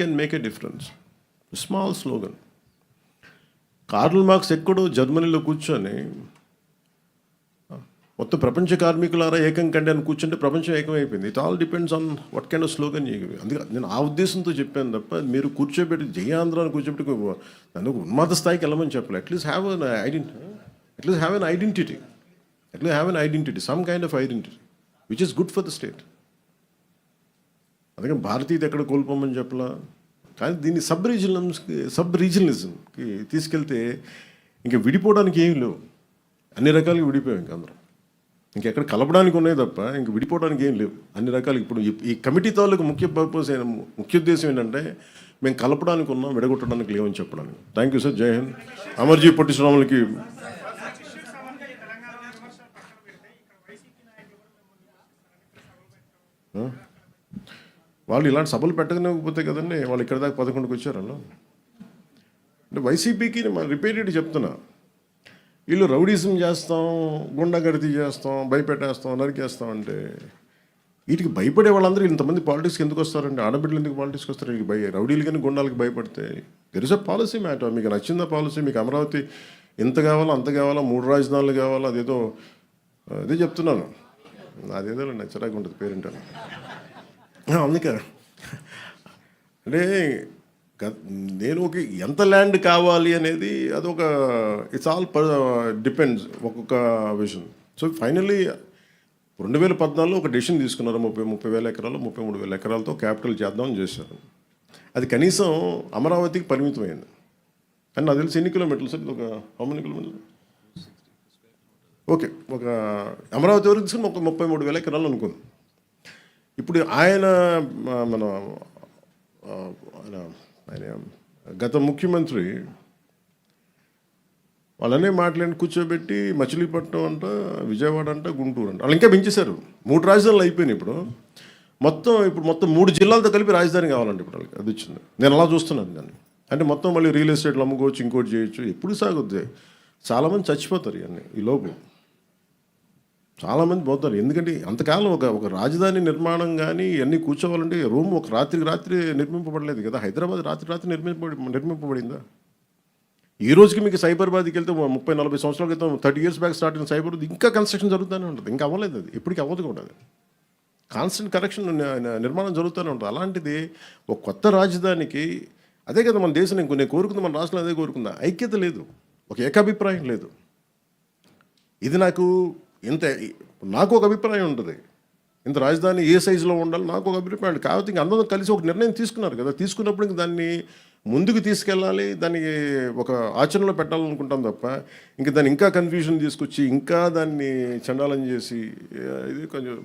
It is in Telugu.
can make a difference. A small slogan. Karl Marx ఎక్కడో జర్మనీలో కూర్చొని మొత్తం ప్రపంచ కార్మికులారా ఏకం కండి అని కూర్చుంటే ప్రపంచం ఏకమైపోయింది. It all depends on what kind of slogan. అందుకే నేను ఆ ఉద్దేశంతో చెప్పాను తప్ప మీరు కూర్చోబెట్టి జయ ఆంధ్ర అని కూర్చోబెట్టి నన్ను ఉన్నత స్థాయికి వెళ్ళమని చెప్పలేదు. At least have an identity, some kind of identity which is good for the state. అందుకని భారతీయత ఎక్కడ కోల్పోమని చెప్పలా. కానీ దీన్ని సబ్ రీజనలిజంకి తీసుకెళ్తే ఇంకా విడిపోవడానికి ఏమి లేవు. అన్ని రకాలుగా విడిపోయాం ఇంక అందరం. ఇంకెక్కడ కలపడానికి ఉన్నాయి తప్ప ఇంక విడిపోవడానికి ఏం లేవు. అన్ని రకాలు ఇప్పుడు ఈ కమిటీ తాలూకు ముఖ్య ఉద్దేశం ఏంటంటే మేము కలపడానికి ఉన్నాం, విడగొట్టడానికి లేవని చెప్పడానికి. Thank you sir. జై హింద్. అమర్జీ పొట్టి శ్రీరాములకి వాళ్ళు ఇలాంటి సభలు పెట్టకపోతే కదండి వాళ్ళు ఇక్కడ దాకా 11కి వచ్చారు. వాళ్ళు అంటే వైసీపీకి రిపీటెడ్ చెప్తున్నా, వీళ్ళు రౌడీజం చేస్తాం, గుండాగర్దీ చేస్తాం, భయపెట్టేస్తాం, నరికేస్తాం అంటే వీటికి భయపడే వాళ్ళందరూ ఇంతమంది పాలిటిక్స్కి ఎందుకు వస్తారండి? ఆడబిడ్డలు ఎందుకు పాలిటిక్స్కి వస్తారు? వీళ్ళకి రౌడీలు కానీ గుండాలకి భయపడితే there is a policy matter. మీకు నచ్చిందా పాలసీ? మీకు అమరావతి ఎంత కావాలో అంత కావాలా, 3 రాజధానులు కావాలా, అదేదో అదే చెప్తున్నాను. అదేదో నచ్చరాగా ఉంటుంది పేరెంటాను. అందుకే అంటే నేను ఎంత ల్యాండ్ కావాలి అనేది అదొక ఇట్స్ ఆల్ డిపెండ్స్ ఒక్కొక్క విషయం. సో ఫైనల్లీ 2014లో ఒక డెసిషన్ తీసుకున్నారు. 30,000 ఎకరాలు 33,000 ఎకరాలతో క్యాపిటల్ చేద్దామని చేశారు. అది కనీసం అమరావతికి పరిమితమైంది. కానీ నాకు తెలిసి ఎన్ని కిలోమీటర్లు సార్? ఒక హౌ మెనీ కిలోమీటర్లు? ఓకే, ఒక అమరావతి వరకు తీసుకుని 33,000 ఎకరాలు అనుకుంది. ఇప్పుడు ఆయన గత ముఖ్యమంత్రి వాళ్ళనే మాట్లాడి కూర్చోబెట్టి మచిలీపట్నం అంట, విజయవాడ అంట, గుంటూరు అంట, వాళ్ళు ఇంకా పెంచేశారు. 3 రాజధానులు అయిపోయినాయి. ఇప్పుడు మొత్తం 3 జిల్లాలతో కలిపి రాజధాని కావాలంటే ఇప్పుడు వాళ్ళకి అది వచ్చింది. నేను అలా చూస్తున్నాను దాన్ని. అంటే మొత్తం మళ్ళీ రియల్ ఎస్టేట్లు అమ్ముకోవచ్చు, ఇంకోటి చేయొచ్చు. ఎప్పుడు సాగుద్ది? చాలామంది చచ్చిపోతారు ఇవన్నీ ఈ లోపు. చాలామంది పోతారు. ఎందుకంటే అంతకాలం ఒక రాజధాని నిర్మాణం కానీ ఇవన్నీ కూర్చోవాలంటే రూమ్ ఒక రాత్రి నిర్మింపబడలేదు కదా. హైదరాబాద్ రాత్రి నిర్మింపబడిందా? ఈ రోజుకి మీకు సైబరాబాద్కి వెళ్తే 30-40 సంవత్సరాల క్రితం 30 years బ్యాక్ స్టార్ట్ అయిన సైబర్ ఇంకా కన్స్ట్రక్షన్ జరుగుతూనే ఉంటుంది. ఇంకా అవ్వలేదు, అది ఎప్పటికీ అవ్వదు కూడా. అది కాన్స్టెంట్ కరెక్షన్ నిర్మాణం జరుగుతూనే ఉంటుంది. అలాంటిది ఒక కొత్త రాజధానికి అదే కదా మన దేశం. నేను కోరుకుంది, మన రాష్ట్రంలో అదే కోరుకుందా. ఐక్యత లేదు, ఒక ఏకాభిప్రాయం లేదు. ఇది నాకు ఒక అభిప్రాయం ఉంటుంది. ఇంత రాజధాని ఏ సైజులో ఉండాలి నాకు ఒక అభిప్రాయం. కాబట్టి ఇంక అందరం కలిసి ఒక నిర్ణయం తీసుకున్నారు కదా. తీసుకున్నప్పుడు ఇంక దాన్ని ముందుకు తీసుకెళ్ళాలి, దానికి ఒక ఆచరణలో పెట్టాలనుకుంటాం తప్ప ఇంక దాన్ని ఇంకా కన్ఫ్యూజన్ తీసుకొచ్చి ఇంకా దాన్ని చండాలం చేసి ఇది కొంచెం